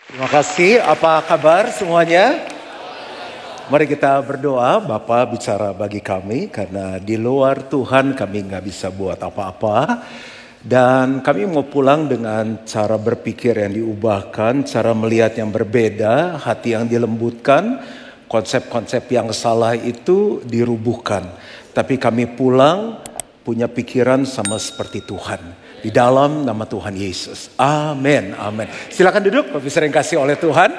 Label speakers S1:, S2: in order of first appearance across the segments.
S1: Terima kasih, apa kabar semuanya? Mari kita berdoa. Bapa, bicara bagi kami karena di luar Tuhan kami nggak bisa buat apa-apa. Dan kami mau pulang dengan cara berpikir yang diubahkan, cara melihat yang berbeda, hati yang dilembutkan, konsep-konsep yang salah itu dirubuhkan. Tapi kami pulang punya pikiran sama seperti Tuhan. Di dalam nama Tuhan Yesus. Amin, amin. Silakan duduk, Bapak sering kasih oleh Tuhan.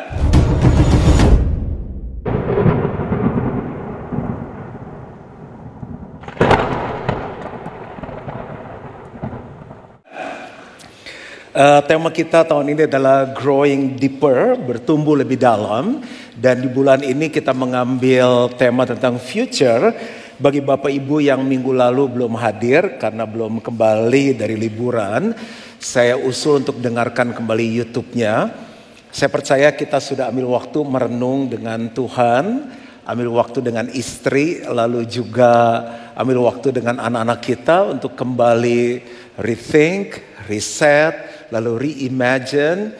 S1: Tema kita tahun ini adalah Growing Deeper, bertumbuh lebih dalam. Dan di bulan ini kita mengambil tema tentang future. Bagi Bapak Ibu yang minggu lalu belum hadir karena belum kembali dari liburan, saya usul untuk dengarkan kembali YouTube-nya. Saya percaya kita sudah ambil waktu merenung dengan Tuhan, ambil waktu dengan istri, lalu juga ambil waktu dengan anak-anak kita untuk kembali rethink, reset, lalu reimagine,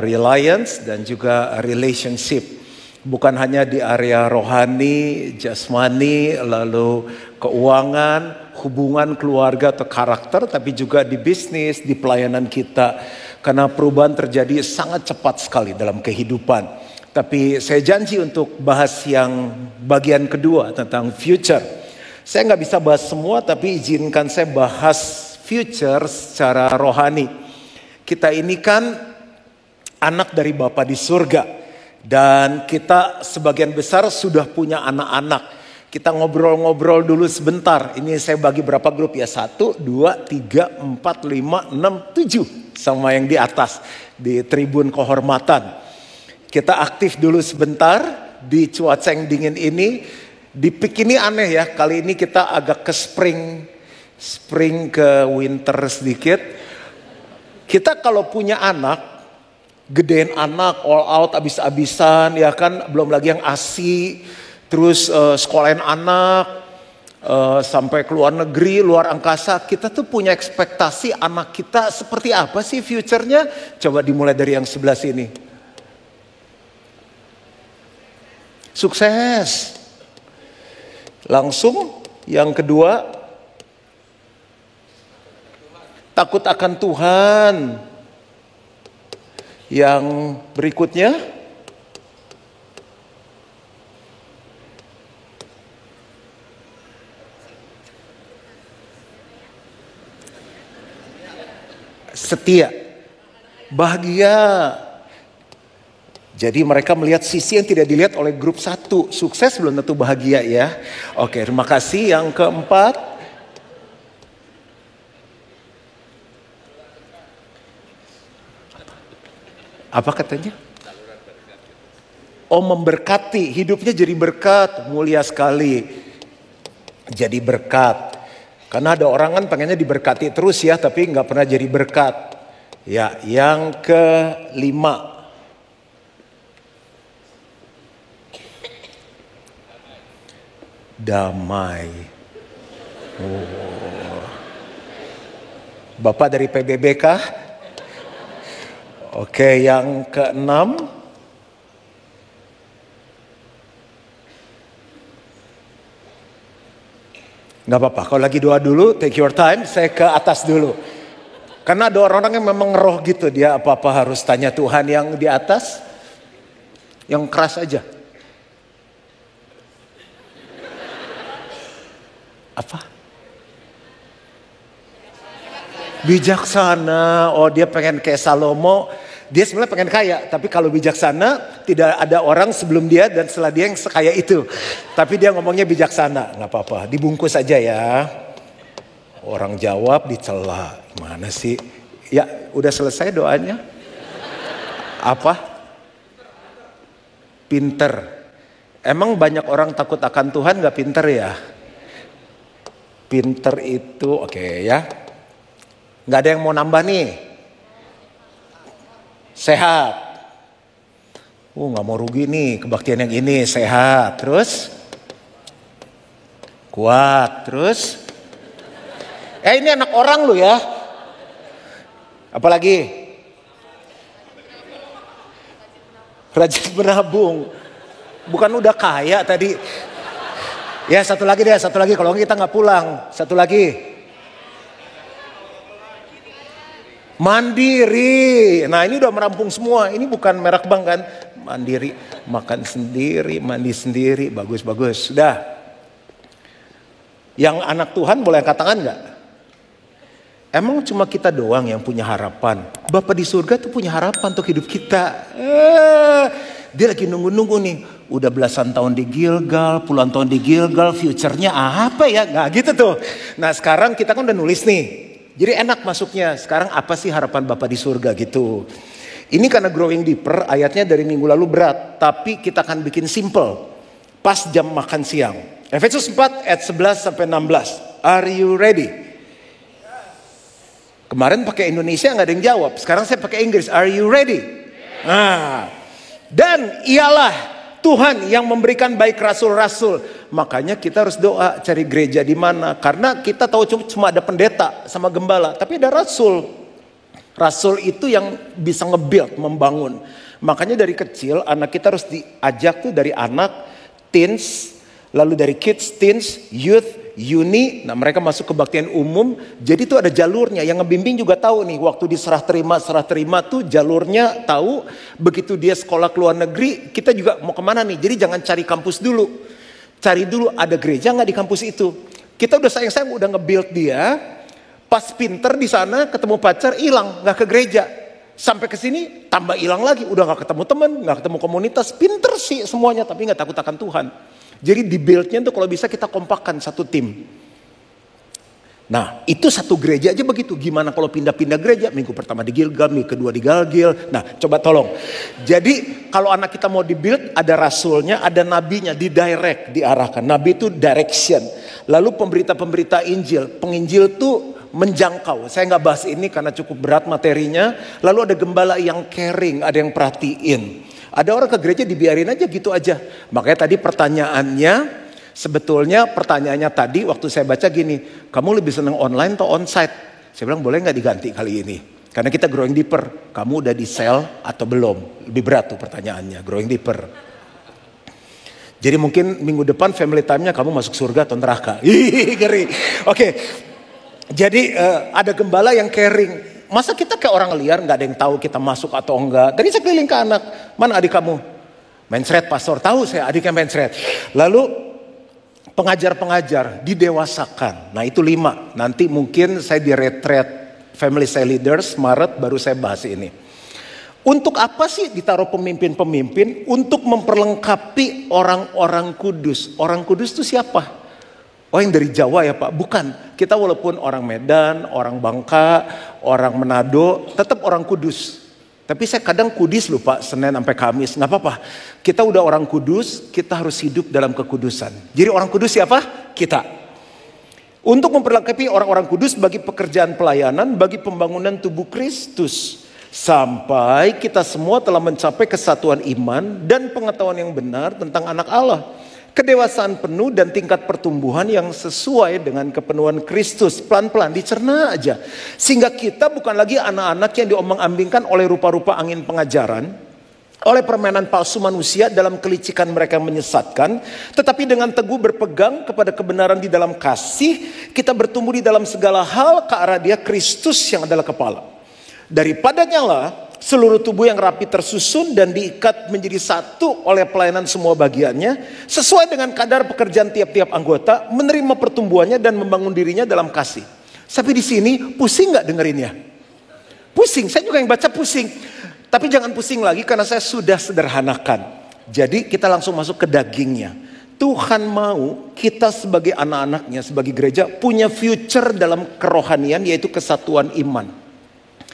S1: reliance dan juga relationship. Bukan hanya di area rohani, jasmani, lalu keuangan, hubungan keluarga atau karakter, tapi juga di bisnis, di pelayanan kita. Karena perubahan terjadi sangat cepat sekali dalam kehidupan. Tapi saya janji untuk bahas yang bagian kedua tentang future. Saya nggak bisa bahas semua, tapi izinkan saya bahas future secara rohani. Kita ini kan anak dari Bapa di surga. Dan kita sebagian besar sudah punya anak-anak. Kita ngobrol-ngobrol dulu sebentar. Ini saya bagi berapa grup ya? 1, 2, 3, 4, 5, 6, 7. Sama yang di atas. Di tribun kehormatan. Kita aktif dulu sebentar. Di cuaca yang dingin ini. Di peak ini aneh ya. Kali ini kita agak ke spring. Spring ke winter sedikit. Kita kalau punya anak. Gedein anak, all out, abis-abisan, ya kan, belum lagi yang ASI, terus sekolahin anak, sampai ke luar negeri, luar angkasa. Kita tuh punya ekspektasi anak kita seperti apa sih future-nya? Coba dimulai dari yang sebelah sini. Sukses. Langsung yang kedua, takut akan Tuhan. Yang berikutnya, setia, bahagia. Jadi mereka melihat sisi yang tidak dilihat oleh grup 1. Sukses belum tentu bahagia ya. Oke, terima kasih. Yang keempat, apa katanya? Oh, memberkati, hidupnya jadi berkat, mulia sekali. Jadi berkat. Karena ada orang kan pengennya diberkati terus ya, tapi nggak pernah jadi berkat. Ya, yang kelima. Damai. Oh. Bapak dari PBB kah? Oke, yang keenam. Gak apa-apa, kalau lagi doa dulu, take your time, saya ke atas dulu. Karena ada orang-orang yang memang ngeroh gitu, dia apa-apa harus tanya Tuhan. Yang di atas, yang keras aja. Apa? Bijaksana, oh dia pengen kayak Salomo. Dia sebenarnya pengen kaya, tapi kalau bijaksana tidak ada orang sebelum dia dan setelah dia yang sekaya itu. Tapi dia ngomongnya bijaksana, nggak apa-apa, dibungkus aja ya. Orang jawab dicela, gimana sih? Ya udah selesai doanya. Apa? Pinter. Emang banyak orang takut akan Tuhan nggak pinter ya? Pinter itu oke ya. Nggak ada yang mau nambah nih. Sehat. Nggak mau rugi nih kebaktian yang ini. Sehat. Terus. Kuat. Terus. Ini anak orang lu ya. Apalagi. Rajin menabung. Bukan udah kaya tadi. Ya satu lagi deh, satu lagi. Kalau kita nggak pulang. Satu lagi. Mandiri. Nah ini udah merampung semua. Ini bukan merek bank kan. Mandiri. Makan sendiri, mandi sendiri. Bagus-bagus. Sudah. Yang anak Tuhan boleh angkat tangan nggak? Emang cuma kita doang yang punya harapan. Bapa di surga tuh punya harapan untuk hidup kita. Dia lagi nunggu-nunggu nih. Udah belasan tahun di Gilgal, puluhan tahun di Gilgal, future-nya apa ya? Nggak gitu tuh. Nah sekarang kita kan udah nulis nih. Jadi enak masuknya. Sekarang apa sih harapan Bapa di surga gitu. Ini karena growing deeper, ayatnya dari minggu lalu berat. Tapi kita akan bikin simple. Pas jam makan siang. Efesus 4 ayat 11 sampai 16. Are you ready? Kemarin pakai Indonesia nggak ada yang jawab. Sekarang saya pakai Inggris. Are you ready? Nah, dan ialah Tuhan yang memberikan baik rasul-rasul. Makanya kita harus doa cari gereja di mana. Karena kita tahu cuma ada pendeta sama gembala. Tapi ada rasul. Rasul itu yang bisa nge-build, membangun. Makanya dari kecil anak kita harus diajak tuh dari anak, teens, lalu dari kids, teens, youth, uni. Nah mereka masuk kebaktian umum. Jadi tuh ada jalurnya. Yang ngebimbing juga tahu nih. Waktu di serah terima tuh jalurnya tahu. Begitu dia sekolah ke luar negeri. Kita juga mau kemana nih. Jadi jangan cari kampus dulu. Cari dulu ada gereja gak di kampus itu. Kita udah sayang-sayang udah nge-build dia. Pas pinter di sana ketemu pacar hilang. Gak ke gereja. Sampai ke sini tambah hilang lagi. Udah gak ketemu teman. Gak ketemu komunitas. Pinter sih semuanya. Tapi gak takut akan Tuhan. Jadi di build-nya tuh kalau bisa kita kompakkan satu tim. Nah itu satu gereja aja begitu. Gimana kalau pindah-pindah gereja. Minggu pertama di Gilgal, minggu kedua di Galgil. Nah coba tolong. Jadi kalau anak kita mau di build ada rasulnya, ada nabinya, di direct, diarahkan. Nabi itu direction. Lalu pemberita-pemberita Injil. Penginjil tuh menjangkau. Saya nggak bahas ini karena cukup berat materinya. Lalu ada gembala yang caring, ada yang perhatiin. Ada orang ke gereja dibiarin aja gitu aja. Makanya tadi pertanyaannya, sebetulnya pertanyaannya tadi waktu saya baca gini. Kamu lebih senang online atau onsite? Saya bilang boleh gak diganti kali ini? Karena kita growing deeper. Kamu udah di sell atau belum? Lebih berat tuh pertanyaannya, growing deeper. Jadi mungkin minggu depan family time-nya kamu masuk surga atau neraka. Ih, ngeri. Oke. Jadi ada gembala yang caring. Masa kita kayak orang liar gak ada yang tahu kita masuk atau enggak. Tadi saya keliling ke anak. Mana adik kamu? Mensret pastor. Tahu saya adiknya mensret. Lalu pengajar-pengajar didewasakan. Nah itu 5. Nanti mungkin saya di retreat family saya leaders Maret baru saya bahas ini. Untuk apa sih ditaruh pemimpin-pemimpin? Untuk memperlengkapi orang-orang kudus. Orang kudus itu siapa? Oh yang dari Jawa ya Pak? Bukan. Kita walaupun orang Medan, orang Bangka, orang Manado, tetap orang kudus. Tapi saya kadang kudis loh Pak, Senin sampai Kamis. Gak apa-apa. Kita udah orang kudus, kita harus hidup dalam kekudusan. Jadi orang kudus siapa? Kita. Untuk memperlengkapi orang-orang kudus bagi pekerjaan pelayanan, bagi pembangunan tubuh Kristus. Sampai kita semua telah mencapai kesatuan iman dan pengetahuan yang benar tentang anak Allah. Kedewasaan penuh dan tingkat pertumbuhan yang sesuai dengan kepenuhan Kristus. Pelan-pelan dicerna aja. Sehingga kita bukan lagi anak-anak yang diombang-ambingkan oleh rupa-rupa angin pengajaran. Oleh permainan palsu manusia dalam kelicikan mereka yang menyesatkan. Tetapi dengan teguh berpegang kepada kebenaran di dalam kasih. Kita bertumbuh di dalam segala hal ke arah dia Kristus yang adalah kepala. Daripadanya lah seluruh tubuh yang rapi tersusun dan diikat menjadi satu oleh pelayanan semua bagiannya. Sesuai dengan kadar pekerjaan tiap-tiap anggota. Menerima pertumbuhannya dan membangun dirinya dalam kasih. Tapi di sini pusing gak dengerinnya? Pusing, saya juga yang baca pusing. Tapi jangan pusing lagi karena saya sudah sederhanakan. Jadi kita langsung masuk ke dagingnya. Tuhan mau kita sebagai anak-anaknya, sebagai gereja punya future dalam kerohanian yaitu kesatuan iman.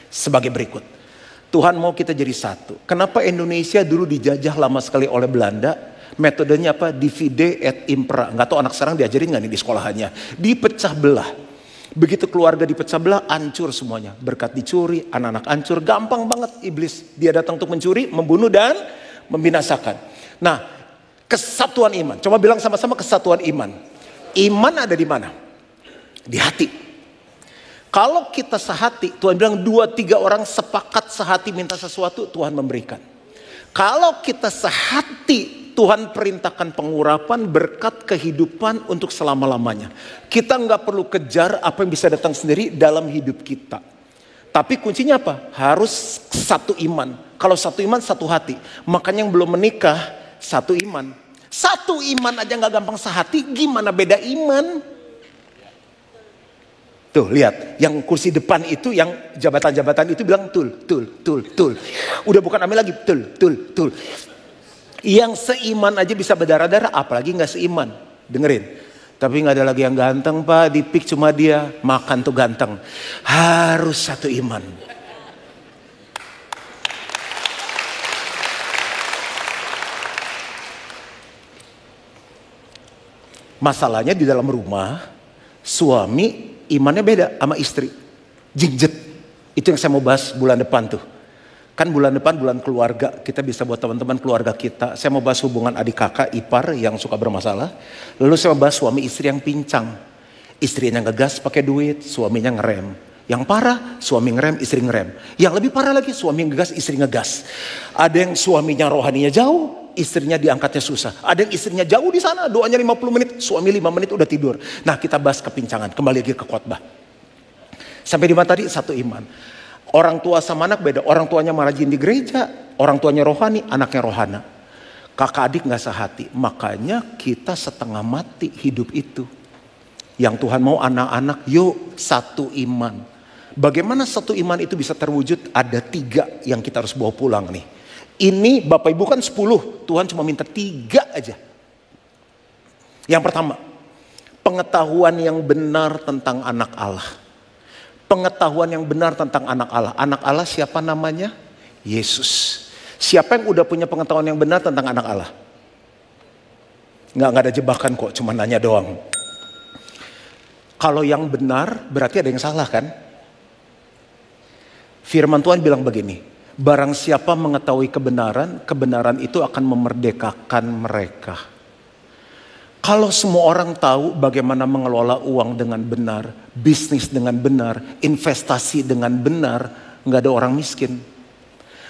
S1: Sebagai berikut. Tuhan mau kita jadi satu. Kenapa Indonesia dulu dijajah lama sekali oleh Belanda? Metodenya apa? Divide et impera. Nggak tahu anak sekarang diajarin nggak nih di sekolahannya. Dipecah belah. Begitu keluarga dipecah belah, hancur semuanya. Berkat dicuri, anak-anak hancur. Gampang banget iblis. Dia datang untuk mencuri, membunuh dan membinasakan. Nah, kesatuan iman. Coba bilang sama-sama kesatuan iman. Iman ada di mana? Di hati. Kalau kita sehati, Tuhan bilang 2-3 orang sepakat sehati minta sesuatu, Tuhan memberikan. Kalau kita sehati, Tuhan perintahkan pengurapan, berkat kehidupan untuk selama-lamanya. Kita nggak perlu kejar apa yang bisa datang sendiri dalam hidup kita. Tapi kuncinya apa? Harus satu iman. Kalau satu iman, satu hati. Makanya yang belum menikah, satu iman. Satu iman aja nggak gampang sehati, gimana beda iman? Tuh lihat, yang kursi depan itu, yang jabatan-jabatan itu bilang tul. Udah bukan amin lagi, tul. Yang seiman aja bisa berdarah-darah, apalagi nggak seiman. Dengerin. Tapi nggak ada lagi yang ganteng Pak, di pick cuma dia, makan tuh ganteng. Harus satu iman. Masalahnya di dalam rumah, suami imannya beda sama istri. Jingjet. Itu yang saya mau bahas bulan depan tuh. Kan bulan depan bulan keluarga, kita bisa buat teman-teman keluarga kita. Saya mau bahas hubungan adik kakak, ipar yang suka bermasalah. Lalu saya mau bahas suami istri yang pincang. Istrinya ngegas pakai duit, suaminya ngerem. Yang parah, suami ngerem, istri ngerem. Yang lebih parah lagi, suami ngegas, istri ngegas. Ada yang suaminya rohaninya jauh, istrinya diangkatnya susah. Ada yang istrinya jauh di sana, doanya 50 menit, suami 5 menit udah tidur. Nah kita bahas kepincangan, kembali lagi ke khotbah. Sampai di mana tadi? Satu iman. Orang tua sama anak beda. Orang tuanya malah rajin di gereja. Orang tuanya rohani, anaknya rohana. Kakak adik gak sehati. Makanya kita setengah mati hidup itu. Yang Tuhan mau anak-anak, yuk satu iman. Bagaimana satu iman itu bisa terwujud? Ada 3 yang kita harus bawa pulang nih. Ini Bapak Ibu kan 10. Tuhan cuma minta 3 aja. Yang pertama, pengetahuan yang benar tentang anak Allah. Pengetahuan yang benar tentang anak Allah. Anak Allah siapa namanya? Yesus. Siapa yang udah punya pengetahuan yang benar tentang anak Allah? Nggak ada jebakan kok, cuma nanya doang. Kalau yang benar berarti ada yang salah kan? Firman Tuhan bilang begini, barang siapa mengetahui kebenaran, kebenaran itu akan memerdekakan mereka. Kalau semua orang tahu bagaimana mengelola uang dengan benar, bisnis dengan benar, investasi dengan benar, nggak ada orang miskin.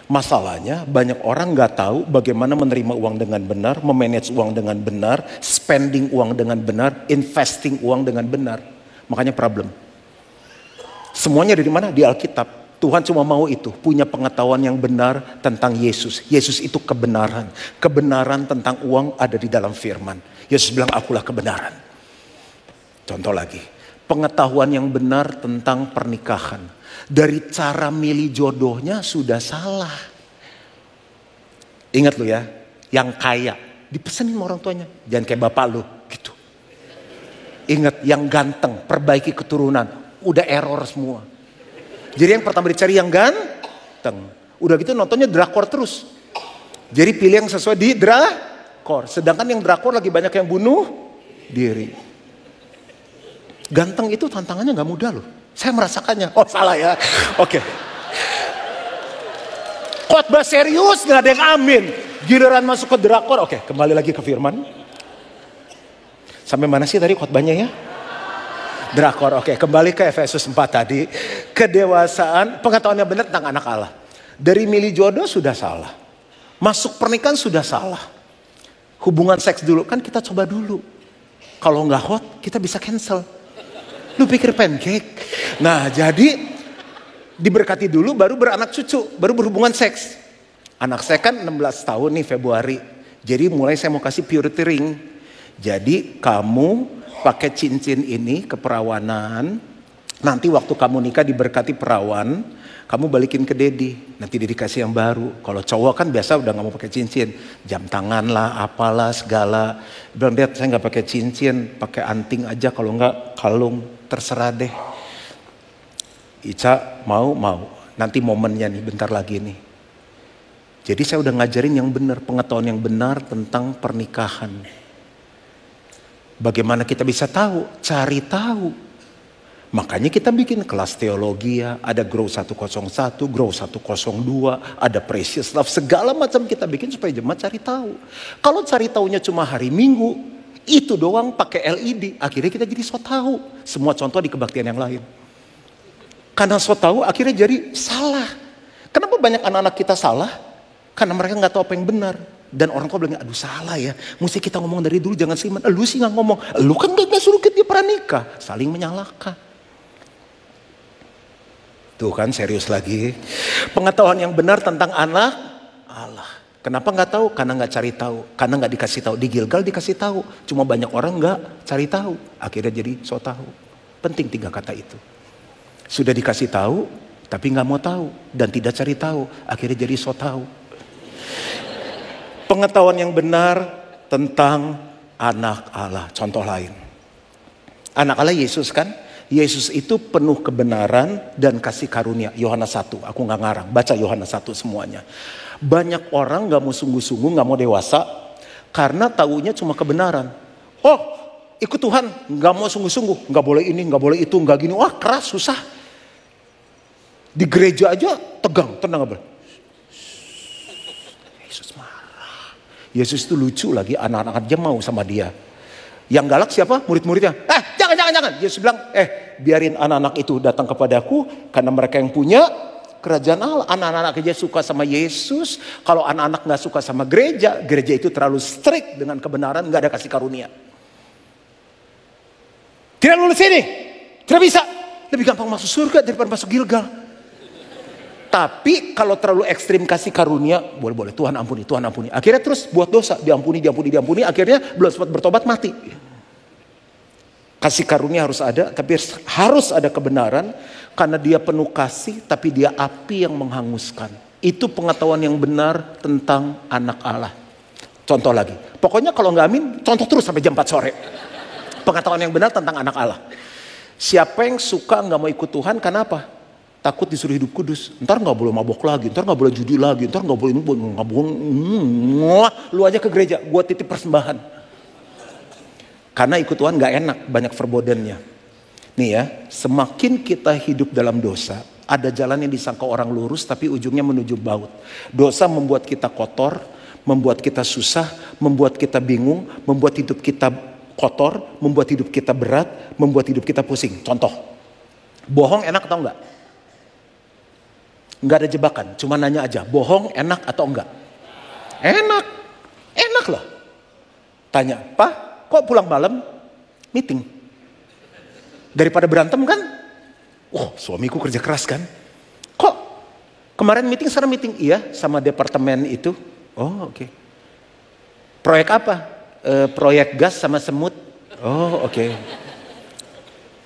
S1: Masalahnya banyak orang nggak tahu bagaimana menerima uang dengan benar, memanage uang dengan benar, spending uang dengan benar, investing uang dengan benar. Makanya problem. Semuanya dari mana? Di Alkitab. Tuhan cuma mau itu, punya pengetahuan yang benar tentang Yesus. Yesus itu kebenaran. Kebenaran tentang uang ada di dalam firman. Yesus bilang, akulah kebenaran. Contoh lagi, pengetahuan yang benar tentang pernikahan. Dari cara milih jodohnya sudah salah. Ingat lu ya, yang kaya dipesenin sama orang tuanya, jangan kayak bapak lu gitu. Ingat, yang ganteng, perbaiki keturunan, udah error semua. Jadi yang pertama dicari yang ganteng. Udah gitu nontonnya drakor terus. Jadi pilih yang sesuai di drakor. Sedangkan yang drakor lagi banyak yang bunuh diri. Ganteng itu tantangannya gak mudah loh. Saya merasakannya. Oh salah ya. Oke. Khotbah serius gak ada yang amin. Giliran masuk ke drakor. Oke, kembali lagi ke firman. Sampai mana sih tadi khotbahnya ya? Drakor, oke. Kembali ke Efesus 4 tadi. Kedewasaan, pengetahuan yang benar tentang anak Allah. Dari milih jodoh sudah salah. Masuk pernikahan sudah salah. Hubungan seks dulu, kan kita coba dulu. Kalau nggak hot, kita bisa cancel. Lu pikir pancake? Nah jadi, diberkati dulu baru beranak cucu, baru berhubungan seks. Anak saya kan 16 tahun nih Februari. Jadi mulai saya mau kasih purity ring. Jadi kamu pakai cincin ini ke perawanan. Nanti waktu kamu nikah diberkati perawan, kamu balikin ke Dedi. Nanti Dedi kasih yang baru. Kalau cowok kan biasa udah gak mau pakai cincin. Jam tangan lah, apalah segala. Bilang, Dad saya gak pakai cincin, pakai anting aja. Kalau gak kalung, terserah deh. Ica mau. Nanti momennya nih bentar lagi nih. Jadi saya udah ngajarin yang benar, pengetahuan yang benar tentang pernikahan. Bagaimana kita bisa tahu? Cari tahu. Makanya kita bikin kelas teologi ya. Ada Grow 101, Grow 102, ada Precious Love. Segala macam kita bikin supaya jemaat cari tahu. Kalau cari tahunya cuma hari Minggu, itu doang pakai LED. Akhirnya kita jadi so tahu. Semua contoh di kebaktian yang lain. Karena so tahu akhirnya jadi salah. Kenapa banyak anak-anak kita salah? Karena mereka nggak tahu apa yang benar. Dan orang tua bilang, aduh salah ya. Mesti kita ngomong dari dulu, jangan seiman. Lu sih nggak ngomong. Lu kan gak suruh dia pranikah. Saling menyalahkan. Tuh kan serius lagi. Pengetahuan yang benar tentang anak Allah. Kenapa nggak tahu? Karena nggak cari tahu. Karena nggak dikasih tahu. Di Gilgal dikasih tahu. Cuma banyak orang nggak cari tahu. Akhirnya jadi so tahu. Penting 3 kata itu. Sudah dikasih tahu, tapi nggak mau tahu. Dan tidak cari tahu. Akhirnya jadi so tahu. Pengetahuan yang benar tentang anak Allah. Contoh lain. Anak Allah Yesus kan. Yesus itu penuh kebenaran dan kasih karunia. Yohanes 1. Aku nggak ngarang. Baca Yohanes 1 semuanya. Banyak orang gak mau sungguh-sungguh, gak mau dewasa. Karena taunya cuma kebenaran. Oh ikut Tuhan gak mau sungguh-sungguh. Gak boleh ini, gak boleh itu, gak gini. Wah keras, susah. Di gereja aja tegang, tenang gak boleh. Yesus marah. Yesus itu lucu lagi, anak-anak aja mau sama dia. Yang galak siapa? Murid-muridnya. Jangan. Yesus bilang, biarin anak-anak itu datang kepadaku. Karena mereka yang punya kerajaan Allah. Anak-anak aja suka sama Yesus. Kalau anak-anak gak suka sama gereja, gereja itu terlalu strict dengan kebenaran, gak ada kasih karunia. Tidak lulus ini, tidak bisa. Lebih gampang masuk surga daripada masuk Gilgal. Tapi kalau terlalu ekstrim kasih karunia, boleh-boleh, Tuhan ampuni. Akhirnya terus buat dosa, diampuni. Akhirnya belum sempat bertobat, mati. Kasih karunia harus ada, tapi harus ada kebenaran. Karena dia penuh kasih, tapi dia api yang menghanguskan. Itu pengetahuan yang benar tentang anak Allah. Contoh lagi. Pokoknya kalau nggak amin, contoh terus sampai jam 4 sore. Pengetahuan yang benar tentang anak Allah. Siapa yang suka nggak mau ikut Tuhan, kenapa? Takut disuruh hidup kudus. Ntar nggak boleh mabok lagi, ntar nggak boleh judi lagi, ntar nggak boleh lu aja ke gereja, gua titip persembahan. Karena ikut Tuhan nggak enak, banyak verbodennya. Nih ya, semakin kita hidup dalam dosa, ada jalan yang disangka orang lurus tapi ujungnya menuju baut. Dosa membuat kita kotor, membuat kita susah, membuat kita bingung, membuat hidup kita kotor, membuat hidup kita berat, membuat hidup kita pusing. Contoh, bohong enak atau enggak? Enggak ada jebakan, cuma nanya aja, bohong enak atau enggak? Enak loh. Tanya, Pak, kok pulang malam? Meeting. Daripada berantem kan? Oh, suamiku kerja keras kan? Kok kemarin meeting, sekarang meeting? Iya, sama departemen itu. Oh, oke. Proyek apa? Proyek gas sama semut. Oh, oke.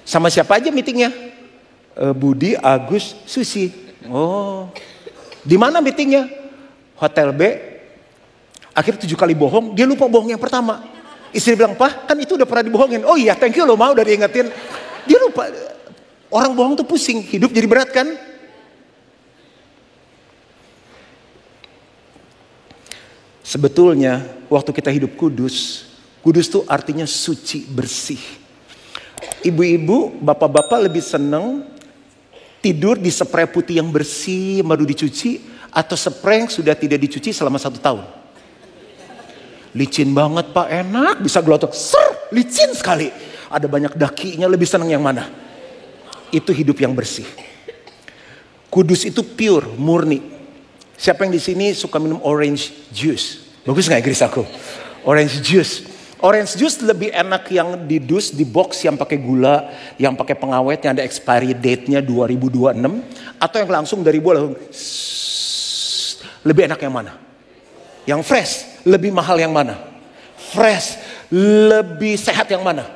S1: Sama siapa aja meetingnya? Budi, Agus, Susi. Oh, di mana meetingnya? Hotel B. Akhirnya 7 kali bohong, dia lupa bohong yang pertama. Istri bilang, Pak, kan itu udah pernah dibohongin. Oh iya, thank you lo, mau udah diingetin. Dia lupa. Orang bohong tuh pusing, hidup jadi berat kan? Sebetulnya waktu kita hidup kudus, kudus tuh artinya suci, bersih. Ibu-ibu, bapak-bapak lebih seneng tidur di spray putih yang bersih, baru dicuci, atau spray yang sudah tidak dicuci selama 1 tahun. Licin banget Pak, enak, bisa gelotok, licin sekali. Ada banyak dakinya, lebih senang yang mana? Itu hidup yang bersih. Kudus itu pure, murni. Siapa yang di sini suka minum orange juice? Bagus nggak Inggris aku? Orange juice. Orange juice lebih enak yang di dus, di box yang pakai gula, yang pakai pengawet, yang ada expiry date-nya 2026, atau yang langsung dari buah langsung. Lebih enak yang mana? Yang fresh. Lebih mahal yang mana? Fresh. Lebih sehat yang mana?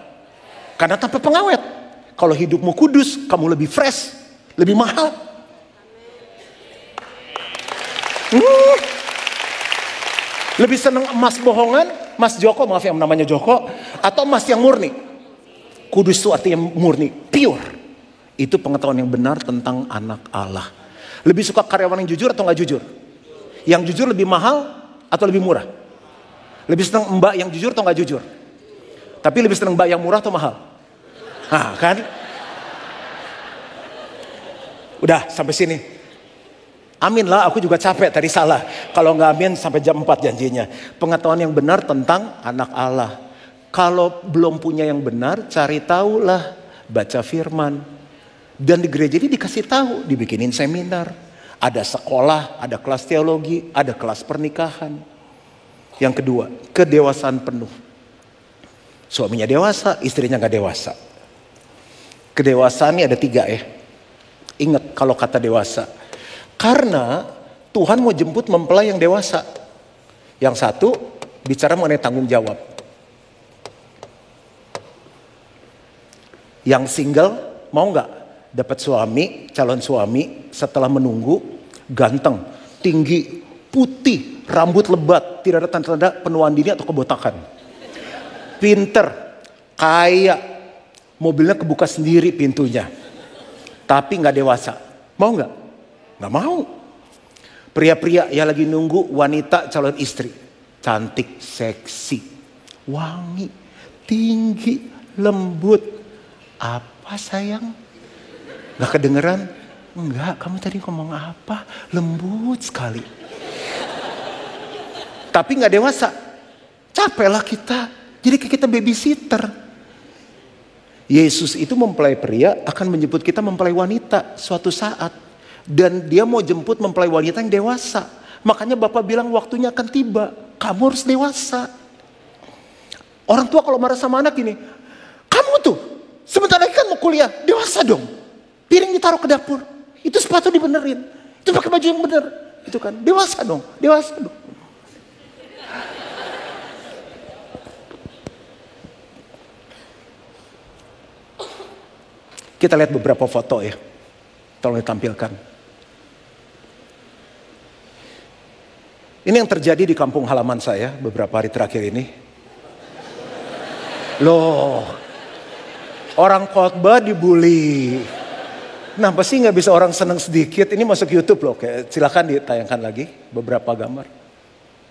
S1: Karena tanpa pengawet. Kalau hidupmu kudus, kamu lebih fresh, lebih mahal. Lebih senang emas bohongan, emas Joko, maaf yang namanya Joko, atau emas yang murni? Kudus itu artinya murni, pure. Itu pengetahuan yang benar tentang anak Allah. Lebih suka karyawan yang jujur atau nggak jujur? Yang jujur lebih mahal atau lebih murah? Lebih senang mbak yang jujur atau nggak jujur? Tapi lebih senang mbak yang murah atau mahal? Nah kan? Udah sampai sini. Amin lah, aku juga capek tadi salah. Kalau nggak amin sampai jam 4 janjinya. Pengetahuan yang benar tentang anak Allah. Kalau belum punya yang benar, cari tahu lah. Baca firman. Dan di gereja ini dikasih tahu, dibikinin seminar. Ada sekolah, ada kelas teologi, ada kelas pernikahan. Yang kedua, kedewasaan penuh. Suaminya dewasa, istrinya gak dewasa. Kedewasaan ini ada 3 ya. Ingat kalau kata dewasa. Karena Tuhan mau jemput mempelai yang dewasa. Yang satu bicara mengenai tanggung jawab. Yang single mau gak dapat suami, calon suami setelah menunggu, ganteng, tinggi, putih, rambut lebat, tidak ada tanda-tanda penuaan dini atau kebotakan. Pinter, kaya, mobilnya kebuka sendiri pintunya. Tapi gak dewasa. Mau gak? Gak mau. Pria-pria yang lagi nunggu wanita calon istri. Cantik, seksi, wangi, tinggi, lembut. Apa sayang? Gak kedengeran? Enggak, kamu tadi ngomong apa? Lembut sekali. Tapi gak dewasa. Capeklah kita. Jadi kita babysitter. Yesus itu mempelai pria akan menjemput kita mempelai wanita suatu saat. Dan dia mau jemput mempelai wanita yang dewasa. Makanya Bapak bilang waktunya akan tiba. Kamu harus dewasa. Orang tua kalau marah sama anak gini. Kamu tuh sebentar lagi kan mau kuliah. Dewasa dong. Piring ditaruh ke dapur. Itu sepatu dibenerin. Itu pakai baju yang bener. Itu kan dewasa dong. Dewasa dong. Kita lihat beberapa foto ya. Tolong ditampilkan. Ini yang terjadi di kampung halaman saya beberapa hari terakhir ini. Loh, orang khotbah dibully. Kenapa sih nggak bisa orang seneng sedikit? Ini masuk YouTube loh. Silakan ditayangkan lagi beberapa gambar.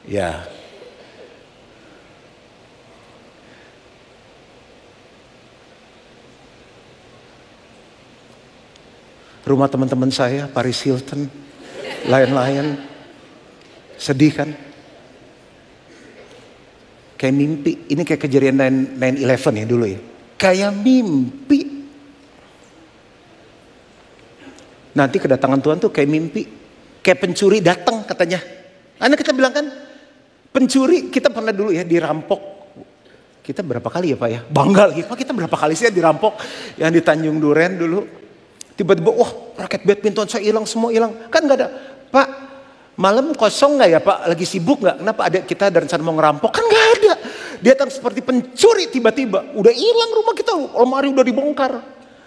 S1: Ya. Rumah teman-teman saya, Paris Hilton, lain-lain. Sedih kan? Kayak mimpi. Ini kayak kejadian 9/11 ya dulu ya. Kayak mimpi. Nanti kedatangan Tuhan tuh kayak mimpi. Kayak pencuri datang katanya. Karena kita bilang kan, pencuri kita pernah dulu ya dirampok. Kita berapa kali ya Pak ya? Bangga lagi. Pak kita berapa kali sih ya dirampok. Yang di Tanjung Duren dulu. Tiba-tiba wah raket badminton saya hilang, semua hilang. Kan gak ada. Pak malam kosong gak ya Pak? Lagi sibuk gak? Kenapa ada kita ada rencana mau ngerampok? Kan gak ada. Dia datang seperti pencuri tiba-tiba. Udah hilang rumah kita. Lemari udah dibongkar.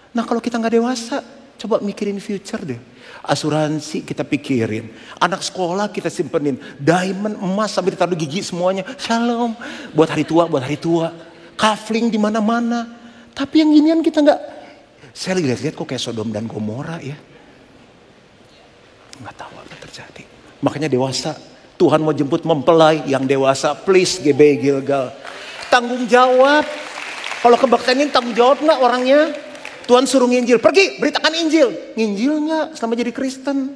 S1: Nah kalau kita gak dewasa. Coba mikirin future deh. Asuransi kita pikirin. Anak sekolah kita simpenin. Diamond, emas sampai ditaruh gigi semuanya. Shalom. Buat hari tua, buat hari tua. Kafling di mana-mana. Tapi yang ginian kita gak. Saya lihat-lihat kok kayak Sodom dan Gomora ya. Nggak tahu apa terjadi. Makanya dewasa. Tuhan mau jemput mempelai yang dewasa. Please GBI Gilgal. Tanggung jawab. Kalau kebaktian ini tanggung jawab nggak orangnya? Tuhan suruh nginjil. Pergi beritakan Injil. Nginjil nggak selama jadi Kristen?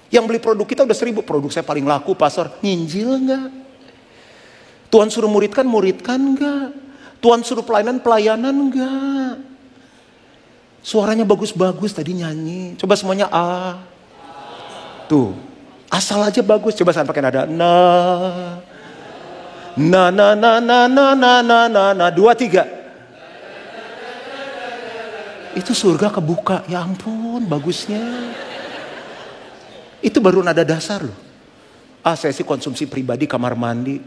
S1: Yang beli produk kita udah 1000. Produk saya paling laku pasar. Nginjil nggak? Tuhan suruh muridkan nggak? Tuhan suruh pelayanan nggak? Suaranya bagus-bagus tadi nyanyi. Coba semuanya A. Tuh. Asal aja bagus. Coba saya pakai nada. Na. 2, 3. Itu surga kebuka. Ya ampun bagusnya. Itu baru nada dasar loh. Saya sih konsumsi pribadi kamar mandi.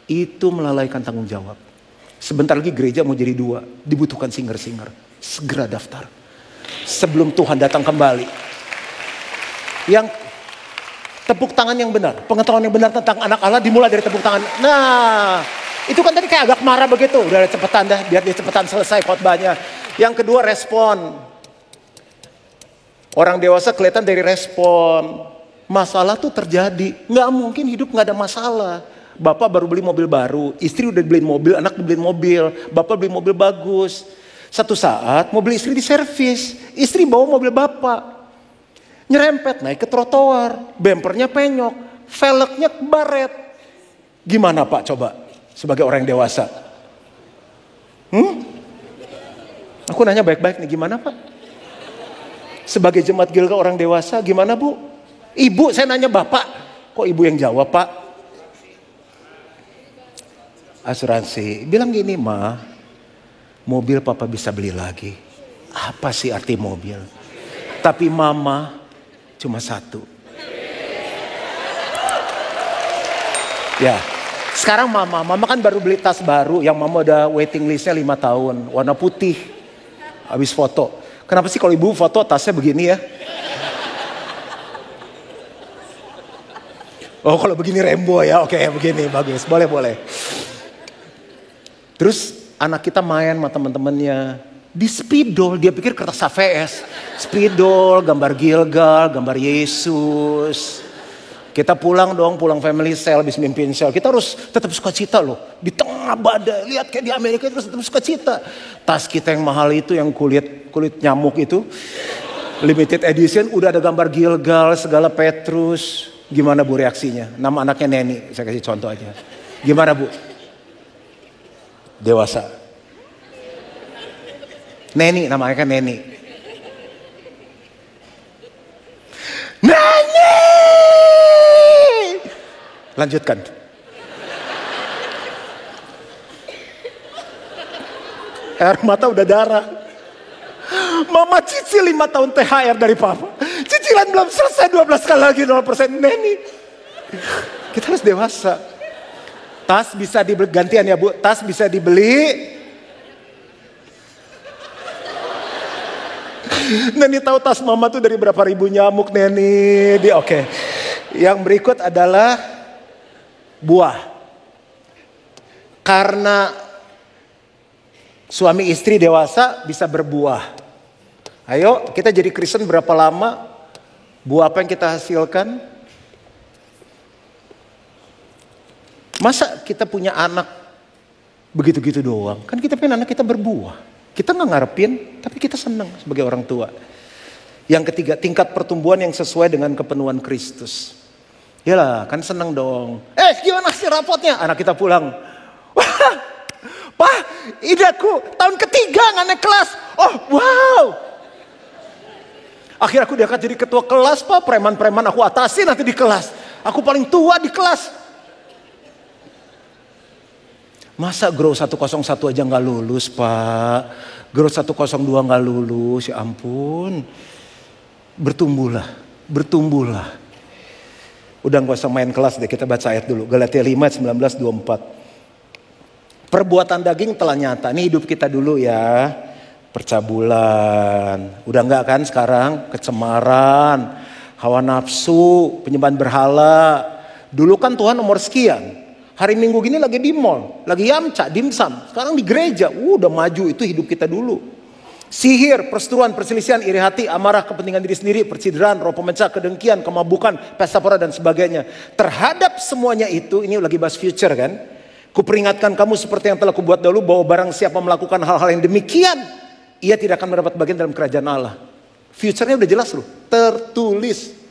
S1: Itu melalaikan tanggung jawab. Sebentar lagi gereja mau jadi 2. Dibutuhkan singer-singer. Segera daftar. Sebelum Tuhan datang kembali. Yang tepuk tangan yang benar. Pengetahuan yang benar tentang anak Allah dimulai dari tepuk tangan. Nah. Itu kan tadi kayak agak marah begitu. Udah cepetan dah. Biar dia cepetan selesai khotbahnya. Yang kedua respon. Orang dewasa kelihatan dari respon. Masalah tuh terjadi. Nggak mungkin hidup nggak ada masalah. Bapak baru beli mobil baru. Istri udah beliin mobil. Anak dibeliin mobil. Bapak beli mobil bagus. Satu saat mobil istri diservis. Istri bawa mobil bapak. Nyerempet naik ke trotoar. Bempernya penyok. Velgnya baret. Gimana Pak coba? Sebagai orang yang dewasa. Aku nanya baik-baik nih. Gimana Pak? Sebagai jemaat Gilgal orang dewasa, gimana Bu? Ibu, saya nanya Bapak. Kok Ibu yang jawab Pak? Asuransi. Bilang gini, Ma, mobil Papa bisa beli lagi. Apa sih arti mobil? Tapi Mama cuma satu. Ya, sekarang Mama kan baru beli tas baru yang Mama udah waiting listnya 5 tahun. Warna putih. Habis foto. Kenapa sih kalau Ibu foto tasnya begini ya? Oh kalau begini Rembo ya, oke begini bagus, boleh. Terus anak kita main sama teman-temannya di spidol, dia pikir kertas HVS. Spidol, gambar Gilgal, gambar Yesus. Kita pulang family cell, habis mimpin cell. Kita harus tetap sukacita loh. Di tengah badai, lihat kayak di Amerika terus tetap sukacita. Tas kita yang mahal itu, yang kulit nyamuk itu. Limited edition, udah ada gambar Gilgal, segala Petrus. Gimana Bu reaksinya? Nama anaknya Neni, saya kasih contoh aja. Gimana Bu? Dewasa. Neni, namanya kan Neni. Neni! Lanjutkan. Air mata udah darah. Mama cicil 5 tahun THR dari Papa. Cicilan belum selesai 12 kali lagi 0% Neni. Kita harus dewasa. Tas bisa dibeli, gantian ya Bu. Tas bisa dibeli. Neni tahu tas Mama tuh dari berapa ribu nyamuk Neni. Oke. Yang berikut adalah buah. Karena suami istri dewasa bisa berbuah. Ayo kita jadi Kristen berapa lama? Buah apa yang kita hasilkan? Masa kita punya anak begitu-gitu doang? Kan kita pengen anak kita berbuah. Kita gak ngarepin, tapi kita senang sebagai orang tua. Yang ketiga, tingkat pertumbuhan yang sesuai dengan kepenuhan Kristus. Yalah, kan senang dong. Gimana sih rapotnya? Anak kita pulang. Wah, Pak, idaku tahun ketiga gak naik kelas. Oh, wow. Akhirnya aku diangkat jadi ketua kelas, Pak. Preman-preman aku atasi nanti di kelas. Aku paling tua di kelas. Masa Grow 101 aja gak lulus, Pak. Grow 102 gak lulus, ya ampun. Bertumbuhlah. Udah gak usah main kelas deh, kita baca ayat dulu. Galatia 5, 19, 24. Perbuatan daging telah nyata. Ini hidup kita dulu ya. Percabulan. Udah enggak kan sekarang? Kecemaran. Hawa nafsu. Penyembahan berhala. Dulu kan Tuhan nomor sekian. Hari Minggu gini lagi di mall. Lagi yamca, dimsum. Sekarang di gereja. Udah maju, itu hidup kita dulu. Sihir, perseteruan, perselisihan, iri hati, amarah, kepentingan diri sendiri, percideraan, roh pemecah, kedengkian, kemabukan, pesta pora dan sebagainya. Terhadap semuanya itu, ini lagi bahas future kan. Kuperingatkan kamu seperti yang telah kubuat dahulu, bahwa barang siapa melakukan hal-hal yang demikian, ia tidak akan mendapat bagian dalam kerajaan Allah. Future-nya udah jelas loh, tertulis.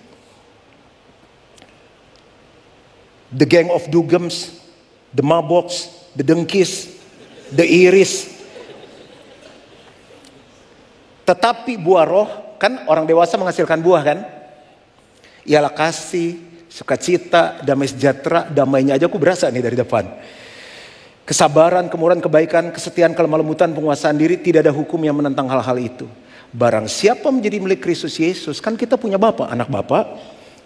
S1: The gang of Dugems, the Maboks, the Dengkis, the Iris. Tetapi buah roh, kan orang dewasa menghasilkan buah kan? Ialah kasih, sukacita, damai sejahtera, damainya aja aku berasa nih dari depan. Kesabaran, kemurahan, kebaikan, kesetiaan, kelemah lembutan, penguasaan diri, tidak ada hukum yang menentang hal-hal itu. Barang siapa menjadi milik Kristus Yesus, kan kita punya Bapa, anak Bapa.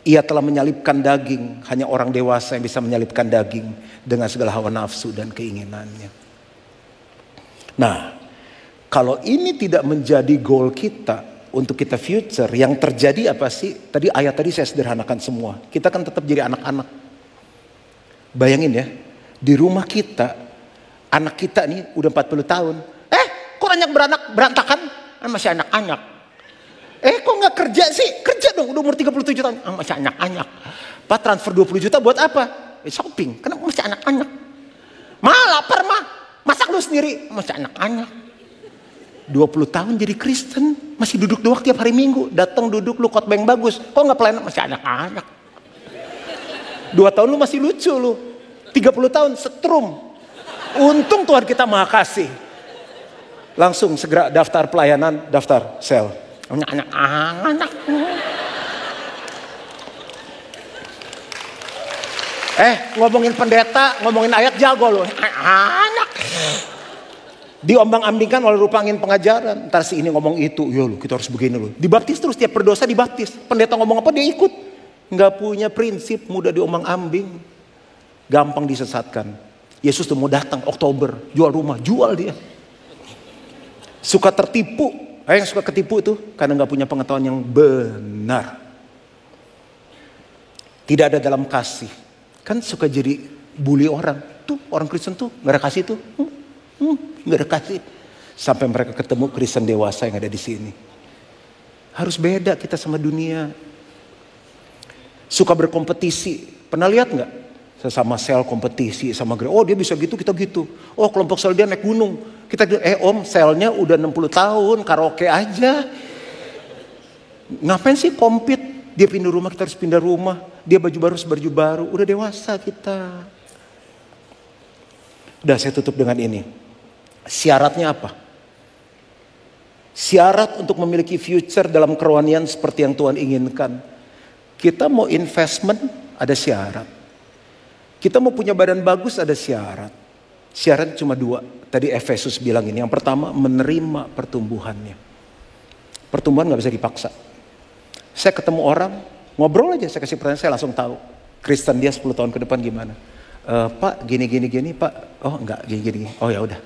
S1: Ia telah menyalibkan daging, hanya orang dewasa yang bisa menyalibkan daging dengan segala hawa nafsu dan keinginannya. Nah, kalau ini tidak menjadi goal kita untuk kita future, yang terjadi apa sih? Tadi ayat tadi saya sederhanakan semua. Kita kan tetap jadi anak-anak. Bayangin ya, di rumah kita, anak kita nih udah 40 tahun. Kok banyak berantakan? Masih anak-anak. Kok gak kerja sih? Kerja dong, udah umur 37 tahun. Masih anak-anak. Pak transfer 20 juta buat apa? Shopping, kenapa masih anak-anak? Lapar mah, masak lu sendiri. Masih anak-anak. 20 tahun jadi Kristen, masih duduk doang tiap hari Minggu. Datang duduk lu khotbah yang bagus. Kok gak pelayanan? Masih anak-anak. 2 tahun lu masih lucu lu. 30 tahun setrum. Untung Tuhan kita maha kasih. Langsung segera daftar pelayanan, daftar sel. Anak. Ngomongin pendeta, ngomongin ayat jago loh. Anak. Diombang-ambingkan oleh rupa angin pengajaran. Ntar si ini ngomong itu, ya loh kita harus begini loh. Dibaptis terus, tiap berdosa dibaptis. Pendeta ngomong apa dia ikut. Nggak punya prinsip, mudah diombang-ambing. Gampang disesatkan. Yesus tuh mau datang Oktober, jual rumah, jual dia. Suka tertipu. Yang suka ketipu itu karena nggak punya pengetahuan yang benar. Tidak ada dalam kasih. Kan suka jadi bully orang. Tuh orang Kristen tuh nggak ada kasih tuh. Nggak ada kasih. Sampai mereka ketemu Kristen dewasa yang ada di sini. Harus beda kita sama dunia. Suka berkompetisi. Pernah lihat nggak? Sesama sel kompetisi sama gereja. Oh dia bisa gitu, kita gitu. Oh kelompok sel dia naik gunung. Kita om selnya udah 60 tahun karaoke aja. Ngapain sih compete? Dia pindah rumah, kita harus pindah rumah. Dia baju baru, baju baru. Udah dewasa kita. Udah saya tutup dengan ini. Syaratnya apa? Syarat untuk memiliki future dalam kerohanian seperti yang Tuhan inginkan. Kita mau investment, ada syarat. Kita mau punya badan bagus, ada syarat. Syarat cuma 2. Tadi Efesus bilang ini. Yang pertama, menerima pertumbuhannya. Pertumbuhan gak bisa dipaksa. Saya ketemu orang, ngobrol aja, saya kasih pertanyaan, saya langsung tahu. Kristen dia 10 tahun ke depan gimana. Pak, gini, Pak. Oh enggak, gini. Oh ya udah.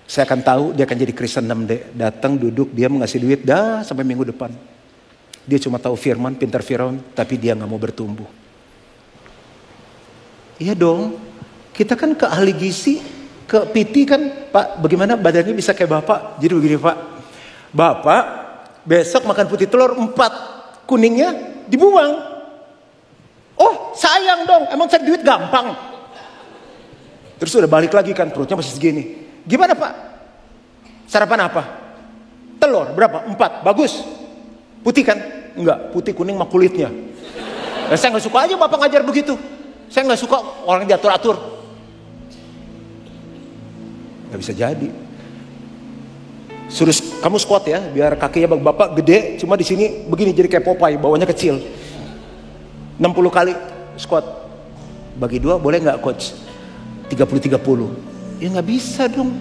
S1: Saya akan tahu dia akan jadi Kristen 6D. Datang, duduk, dia mengasih duit, dah sampai minggu depan. Dia cuma tahu firman, pintar firman, tapi dia gak mau bertumbuh. Iya dong. Kita kan ke ahli gizi, ke PT kan, Pak bagaimana badannya bisa kayak Bapak? Jadi begini Pak, Bapak besok makan putih telur 4, kuningnya dibuang. Oh sayang dong, emang cari duit gampang. Terus udah balik lagi kan, perutnya masih segini. Gimana Pak? Sarapan apa? Telur berapa? 4, bagus. Putih kan? Enggak, putih kuning sama kulitnya. Saya gak suka aja Bapak ngajar begitu. Saya gak suka orang diatur-atur. Gak bisa jadi. Suruh kamu squat ya, biar kakinya bapak gede, cuma di sini begini jadi kayak Popeye, bawahnya kecil. 60 kali squat. Bagi 2 boleh nggak coach? 30-30. Ya nggak bisa dong.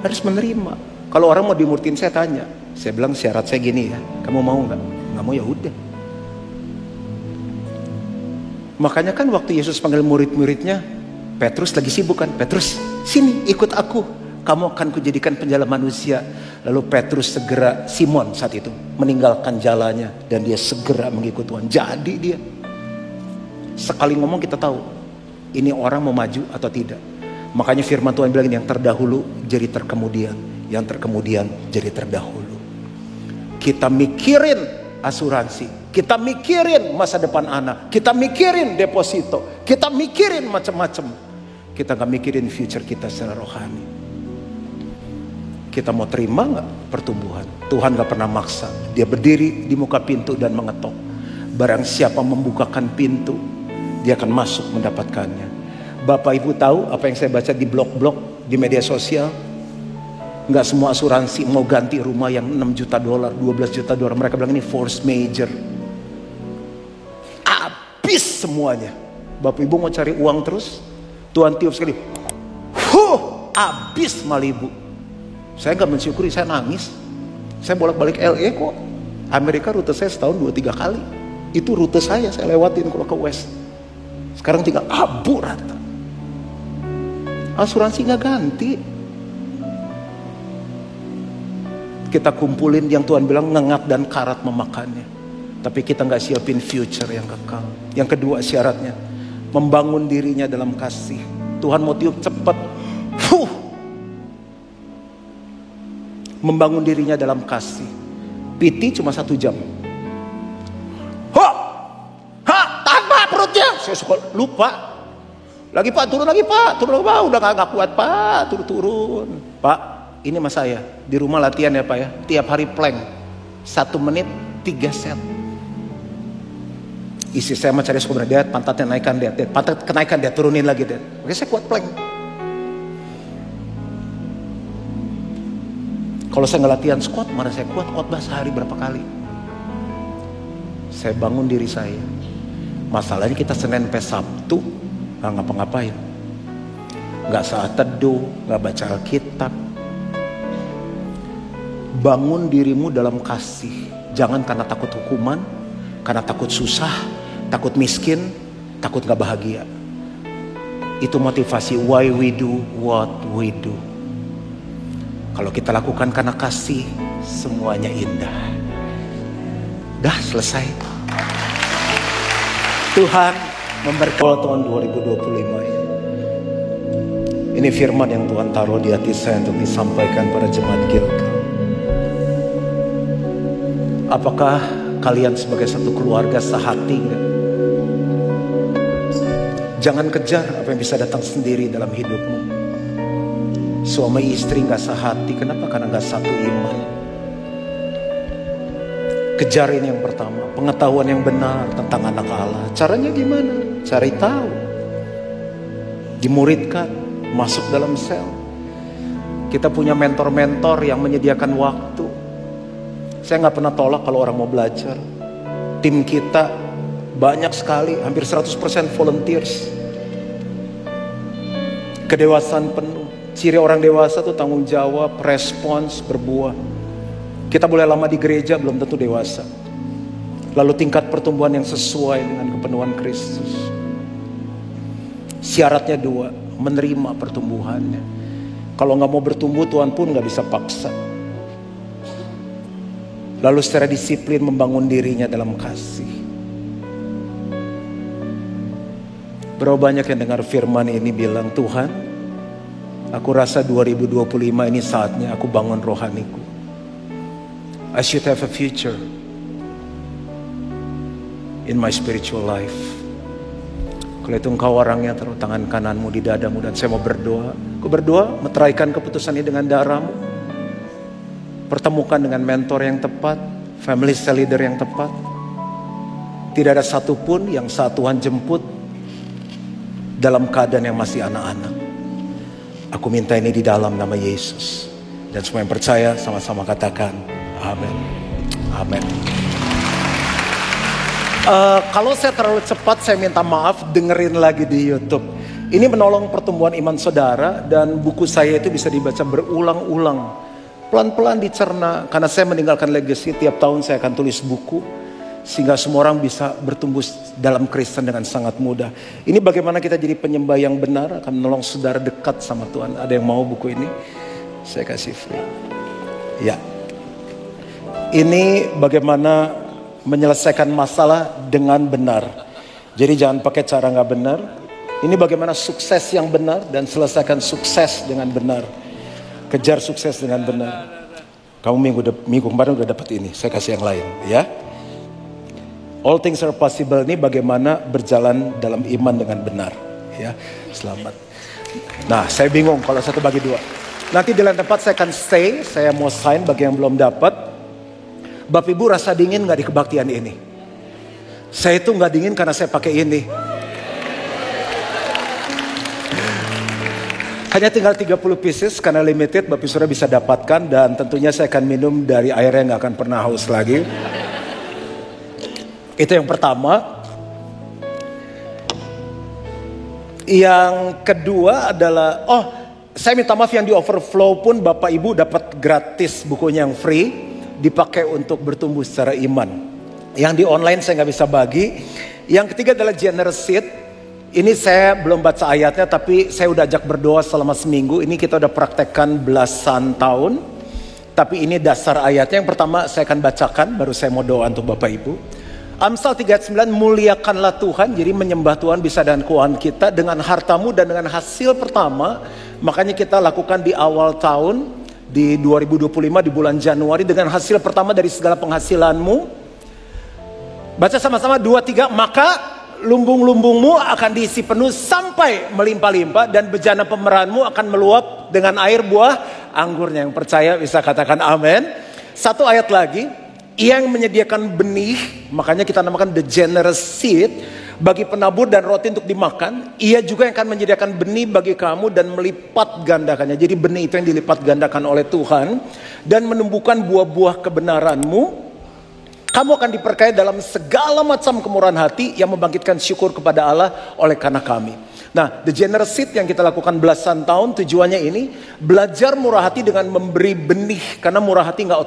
S1: Harus menerima. Kalau orang mau dimurtiin saya tanya, saya bilang syarat saya gini ya, kamu mau nggak? Nggak mau ya udah. Makanya kan waktu Yesus panggil murid-muridnya, Petrus lagi sibuk kan, Petrus sini ikut aku, kamu akan kujadikan penjala manusia. Lalu Petrus segera, Simon saat itu meninggalkan jalannya dan dia segera mengikut Tuhan. Jadi dia sekali ngomong kita tahu ini orang mau maju atau tidak. Makanya firman Tuhan bilang yang terdahulu jadi terkemudian, yang terkemudian jadi terdahulu. Kita mikirin asuransi, kita mikirin masa depan anak, kita mikirin deposito, kita mikirin macam-macam. Kita gak mikirin future kita secara rohani. Kita mau terima gak pertumbuhan? Tuhan gak pernah maksa. Dia berdiri di muka pintu dan mengetok. Barang siapa membukakan pintu, dia akan masuk mendapatkannya. Bapak Ibu tahu apa yang saya baca di blog-blog di media sosial? Gak semua asuransi mau ganti rumah yang 6 juta dolar, 12 juta dolar. Mereka bilang ini force major. Habis semuanya. Bapak Ibu mau cari uang terus? Tuhan tiup sekali, habis Malibu. Saya gak mensyukuri, saya nangis. Saya bolak-balik LA kok. Amerika rute saya setahun 2-3 kali. Itu rute saya lewatin kalau ke West. Sekarang tinggal abu rata. Asuransi gak ganti. Kita kumpulin yang Tuhan bilang ngengat dan karat memakannya. Tapi kita gak siapin future yang kekal. Yang kedua syaratnya, membangun dirinya dalam kasih. Tuhan mau tiup cepat. Membangun dirinya dalam kasih. PT cuma 1 jam. Tahan Pak perutnya. Saya suka lupa. Lagi Pak, turun lagi Pak. Turun lagi Pak. Udah gak kuat Pak. Turun. Pak, ini mas saya. Di rumah latihan ya Pak ya. Tiap hari plank. 1 menit 3 set. Isi saya mencari sekolah dia, pantatnya naikkan dia, pantat kenaikan dia, turunin lagi dia. Oke, saya kuat plank. Kalau saya nggak latihan squat, mana saya kuat khotbah sehari berapa kali. Saya bangun diri saya. Masalahnya kita Senin sampai Sabtu nggak ngapa-ngapain, nggak saat teduh, nggak baca Alkitab. Bangun dirimu dalam kasih. Jangan karena takut hukuman, karena takut susah, takut miskin, takut gak bahagia. Itu motivasi why we do what we do. Kalau kita lakukan karena kasih, semuanya indah. Dah selesai. Tuhan memberkati tahun 2025 ini. Ini firman yang Tuhan taruh di hati saya untuk disampaikan pada jemaat Gilgal. Apakah kalian sebagai satu keluarga sehati enggak? Jangan kejar apa yang bisa datang sendiri dalam hidupmu. Suami istri gak sehati, kenapa? Karena gak satu iman. Kejar ini yang pertama, pengetahuan yang benar tentang anak Allah. Caranya gimana? Cari tahu, dimuridkan, masuk dalam sel. Kita punya mentor-mentor yang menyediakan waktu. Saya nggak pernah tolak kalau orang mau belajar. Tim kita banyak sekali, hampir 100% volunteers. Kedewasaan penuh. Ciri orang dewasa tuh tanggung jawab, respons, berbuah. Kita boleh lama di gereja, belum tentu dewasa. Lalu tingkat pertumbuhan yang sesuai dengan kepenuhan Kristus. Syaratnya dua, menerima pertumbuhannya. Kalau nggak mau bertumbuh, Tuhan pun nggak bisa paksa. Lalu secara disiplin membangun dirinya dalam kasih. Berapa banyak yang dengar firman ini bilang, Tuhan, aku rasa 2025 ini saatnya aku bangun rohaniku. I should have a future in my spiritual life. Kalau itu engkau orangnya, taruh tangan kananmu di dadamu dan saya mau berdoa. Aku berdoa, meteraikan keputusan ini dengan darahmu. Pertemukan dengan mentor yang tepat, family cell leader yang tepat. Tidak ada satupun yang saat Tuhan jemput dalam keadaan yang masih anak-anak. Aku minta ini di dalam nama Yesus. Dan semua yang percaya sama-sama katakan amin. Amin. Kalau saya terlalu cepat, saya minta maaf, dengerin lagi di YouTube. Ini menolong pertumbuhan iman saudara, dan buku saya itu bisa dibaca berulang-ulang. Pelan-pelan dicerna, karena saya meninggalkan legacy. Tiap tahun saya akan tulis buku, sehingga semua orang bisa bertumbuh dalam Kristen dengan sangat mudah. Ini bagaimana kita jadi penyembah yang benar, akan menolong saudara dekat sama Tuhan. Ada yang mau buku ini? Saya kasih free. Ya. Ini bagaimana menyelesaikan masalah dengan benar. Jadi jangan pakai cara nggak benar. Ini bagaimana sukses yang benar dan selesaikan sukses dengan benar. Kejar sukses dengan benar. Kamu minggu kemarin udah dapat ini. Saya kasih yang lain, ya. All things are possible ini bagaimana berjalan dalam iman dengan benar, ya. Selamat. Nah, saya bingung kalau satu bagi dua. Nanti di lain tempat saya akan stay. Saya mau sign bagi yang belum dapat. Bapak Ibu rasa dingin nggak di kebaktian ini? Saya itu nggak dingin karena saya pakai ini. Hanya tinggal 30 pieces karena limited, Bapak Saudara bisa dapatkan. Dan tentunya saya akan minum dari air yang gak akan pernah haus lagi. Itu yang pertama. Yang kedua adalah, saya minta maaf yang di overflow pun Bapak Ibu dapat gratis bukunya yang free. Dipakai untuk bertumbuh secara iman. Yang di online saya gak bisa bagi. Yang ketiga adalah generous seed. Ini saya belum baca ayatnya, tapi saya udah ajak berdoa selama seminggu. Ini kita udah praktekkan belasan tahun. Tapi ini dasar ayatnya. Yang pertama saya akan bacakan, baru saya mau doa untuk Bapak Ibu. Amsal 3:9, muliakanlah Tuhan. Jadi menyembah Tuhan bisa dengan keuangan kita, dengan hartamu dan dengan hasil pertama. Makanya kita lakukan di awal tahun, di 2025 di bulan Januari, dengan hasil pertama dari segala penghasilanmu. Baca sama-sama 2, 3, maka lumbung-lumbungmu akan diisi penuh sampai melimpah-limpah, dan bejana pemerahanmu akan meluap dengan air buah anggurnya. Yang percaya bisa katakan amin. Satu ayat lagi, ia yang menyediakan benih, makanya kita namakan the generous seed, bagi penabur dan roti untuk dimakan. Ia juga yang akan menyediakan benih bagi kamu dan melipat gandakannya. Jadi benih itu yang dilipat gandakan oleh Tuhan dan menumbuhkan buah-buah kebenaranmu. Kamu akan diperkaya dalam segala macam kemurahan hati yang membangkitkan syukur kepada Allah oleh karena kami. Nah, The Generous Seed yang kita lakukan belasan tahun tujuannya ini belajar murah hati dengan memberi benih. Karena murah hati nggak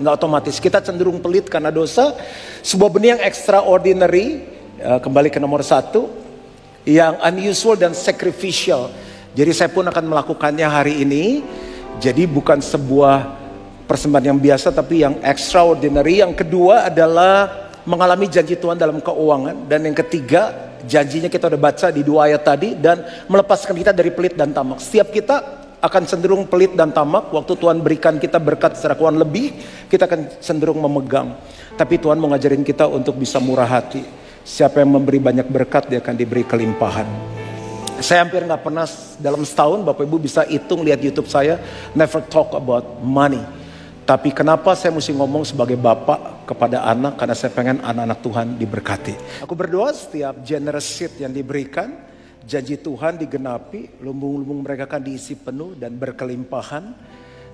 S1: otomatis. Kita cenderung pelit karena dosa. Sebuah benih yang extraordinary, kembali ke nomor 1, yang unusual dan sacrificial. Jadi saya pun akan melakukannya hari ini. Jadi bukan sebuah persembahan yang biasa tapi yang extraordinary. Yang kedua adalah mengalami janji Tuhan dalam keuangan. Dan yang ketiga, janjinya kita udah baca di 2 ayat tadi, dan melepaskan kita dari pelit dan tamak. Setiap kita akan cenderung pelit dan tamak. Waktu Tuhan berikan kita berkat secara keuangan lebih, kita akan cenderung memegang. Tapi Tuhan mau ngajarin kita untuk bisa murah hati. Siapa yang memberi banyak berkat, dia akan diberi kelimpahan. Saya hampir gak pernah dalam setahun, Bapak Ibu bisa hitung, lihat YouTube saya, never talk about money. Tapi kenapa saya mesti ngomong sebagai bapak kepada anak? Karena saya pengen anak-anak Tuhan diberkati. Aku berdoa setiap generous seed yang diberikan, janji Tuhan digenapi, lumbung-lumbung mereka akan diisi penuh dan berkelimpahan.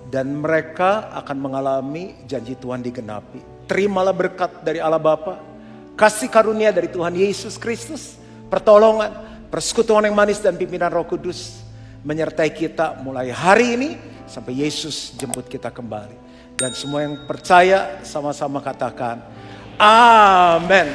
S1: Dan mereka akan mengalami janji Tuhan digenapi. Terimalah berkat dari Allah Bapa, kasih karunia dari Tuhan Yesus Kristus, pertolongan, persekutuan yang manis dan pimpinan Roh Kudus menyertai kita mulai hari ini sampai Yesus jemput kita kembali. Dan semua yang percaya sama-sama katakan amin.